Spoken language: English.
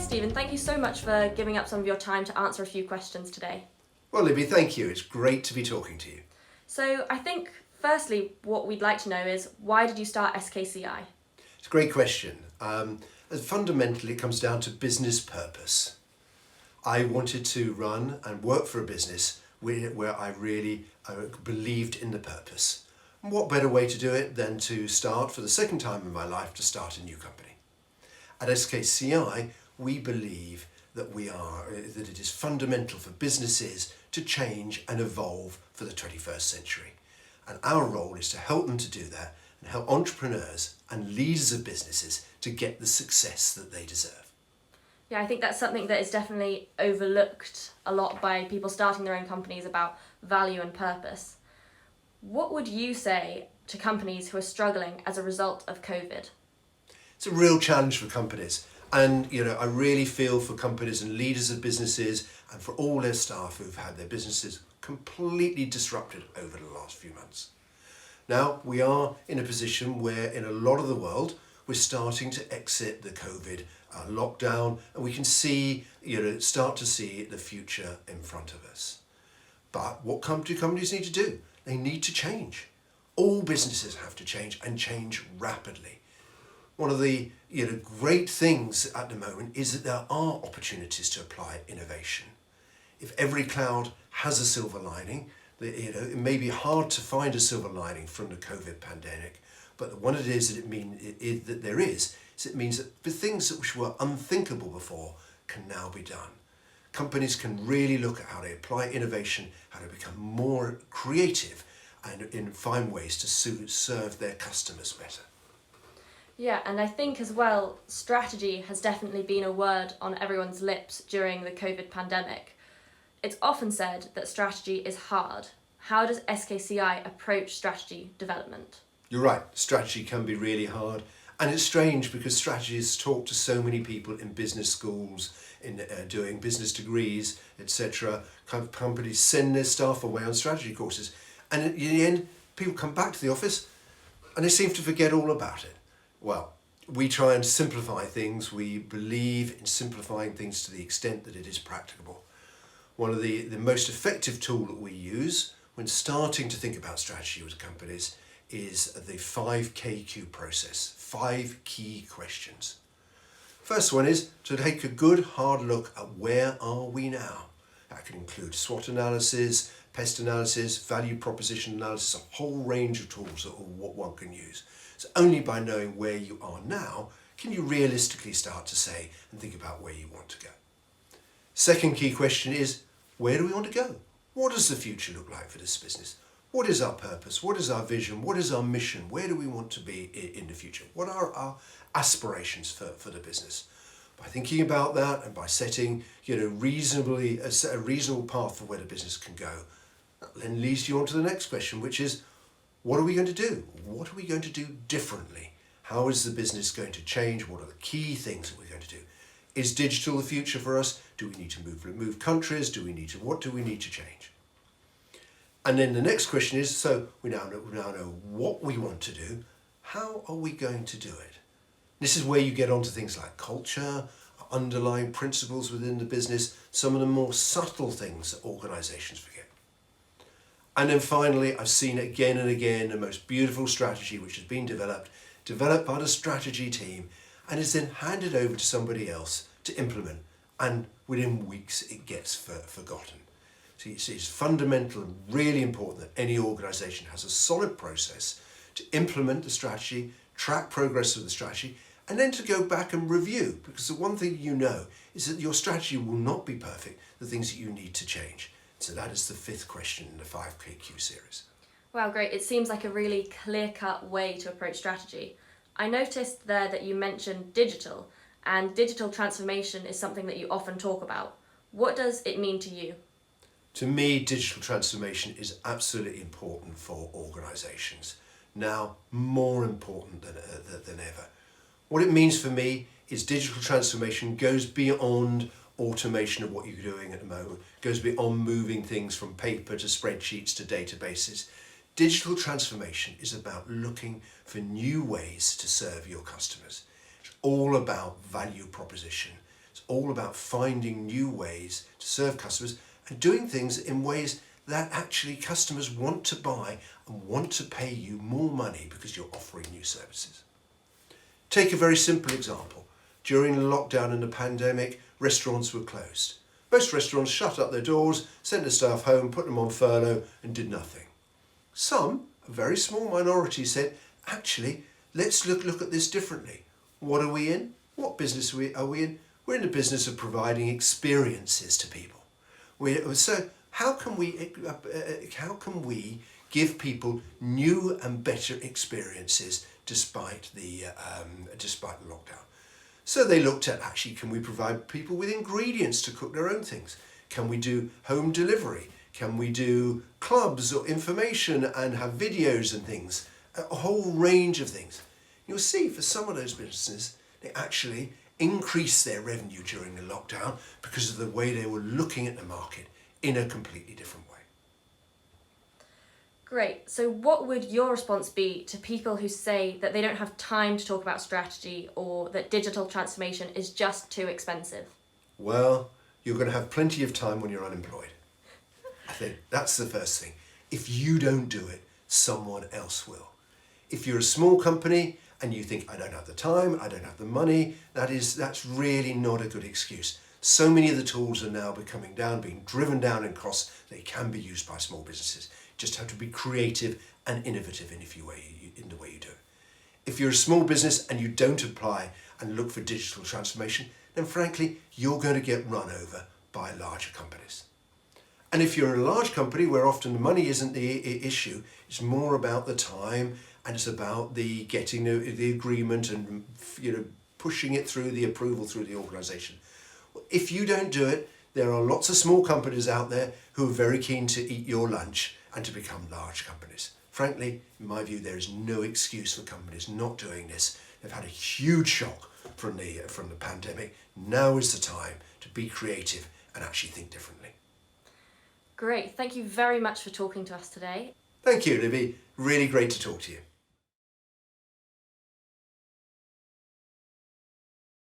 Stephen, thank you so much for giving up some of your time to answer a few questions today. Well, Libby, thank you. It's great to be talking to you. So I think, firstly, what we'd like to know is, why did you start SKCI? It's a great question. Fundamentally, it comes down to business purpose. I wanted to run and work for a business where I really believed in the purpose. And what better way to do it than to start, for the second time in my life, to start a new company. At SKCI, we believe that that it is fundamental for businesses to change and evolve for the 21st century. And our role is to help them to do that and help entrepreneurs and leaders of businesses to get the success that they deserve. Yeah, I think that's something that is definitely overlooked a lot by people starting their own companies, about value and purpose. What would you say to companies who are struggling as a result of COVID? It's a real challenge for companies. And, I really feel for companies and leaders of businesses and for all their staff who've had their businesses completely disrupted over the last few months. Now, we are in a position where in a lot of the world, we're starting to exit the COVID lockdown, and we can see, start to see the future in front of us. But what do companies need to do? They need to change. All businesses have to change, and change rapidly. One of the great things at the moment is that there are opportunities to apply innovation. If every cloud has a silver lining, it may be hard to find a silver lining from the COVID pandemic, but one it is that it means that the things which were unthinkable before can now be done. Companies can really look at how they apply innovation, how to become more creative, and find ways to serve their customers better. Yeah, and I think as well, strategy has definitely been a word on everyone's lips during the COVID pandemic. It's often said that strategy is hard. How does SKCI approach strategy development? You're right, strategy can be really hard. And it's strange because strategy is taught to so many people in business schools, in doing business degrees, etc. Companies send their staff away on strategy courses. And in the end, people come back to the office and they seem to forget all about it. Well, we try and simplify things. We believe in simplifying things to the extent that it is practicable. One of the most effective tool that we use when starting to think about strategy with companies is the 5KQ process, 5 key questions. First one is to take a good hard look at where are we now. That can include SWOT analysis, pest analysis, value proposition analysis, a whole range of tools that one can use. So only by knowing where you are now can you realistically start to say and think about where you want to go. Second key question is, where do we want to go? What does the future look like for this business? What is our purpose? What is our vision? What is our mission? Where do we want to be in the future? What are our aspirations for the business? By thinking about that and by setting a reasonable path for where the business can go, that then leads you on to the next question, which is, what are we going to do? What are we going to do differently? How is the business going to change? What are the key things that we're going to do? Is digital the future for us? Do we need to move countries? What do we need to change? And then the next question is, so we now know what we want to do. How are we going to do it? This is where you get onto things like culture, underlying principles within the business, some of the more subtle things that organizations forget. And then finally, I've seen again and again the most beautiful strategy which has been developed by the strategy team, and is then handed over to somebody else to implement, and within weeks it gets forgotten. So it's fundamental and really important that any organisation has a solid process to implement the strategy, track progress of the strategy, and then to go back and review, because the one thing is that your strategy will not be perfect, the things that you need to change. So that is the 5th question in the 5KQ series. Wow, great. It seems like a really clear-cut way to approach strategy. I noticed there that you mentioned digital, and digital transformation is something that you often talk about. What does it mean to you? To me, digital transformation is absolutely important for organisations. Now, more important than ever. What it means for me is digital transformation goes beyond automation of what you're doing at the moment, goes beyond moving things from paper to spreadsheets to databases. Digital transformation is about looking for new ways to serve your customers. It's all about value proposition. It's It's all about finding new ways to serve customers and doing things in ways that actually customers want to buy and want to pay you more money because you're offering new services. Take a very simple example. During the lockdown and the pandemic, restaurants were closed. Most restaurants shut up their doors, sent their staff home, put them on furlough and did nothing. Some, a very small minority, said, actually, let's look at this differently. What are we in? What business are we in? We're in the business of providing experiences to people. So how can we give people new and better experiences despite the lockdown? So they looked at, actually, can we provide people with ingredients to cook their own things? Can we do home delivery? Can we do clubs or information and have videos and things? A whole range of things. You'll see for some of those businesses, they actually increased their revenue during the lockdown because of the way they were looking at the market in a completely different way. Great. So what would your response be to people who say that they don't have time to talk about strategy or that digital transformation is just too expensive? Well, you're going to have plenty of time when you're unemployed. I think that's the first thing. If you don't do it, someone else will. If you're a small company and you think, I don't have the time, I don't have the money, that's really not a good excuse. So many of the tools are now being driven down in costs. They can be used by small businesses. Just have to be creative and innovative in the way you do it. If you're a small business and you don't apply and look for digital transformation, then frankly, you're going to get run over by larger companies. And if you're in a large company where often the money isn't the issue, it's more about the time and it's about the getting the agreement and pushing it through the approval through the organisation. If you don't do it, there are lots of small companies out there who are very keen to eat your lunch and to become large companies. Frankly, in my view, there is no excuse for companies not doing this. They've had a huge shock from the pandemic. Now is the time to be creative and actually think differently. Great. Thank you very much for talking to us today. Thank you, Libby. Really great to talk to you.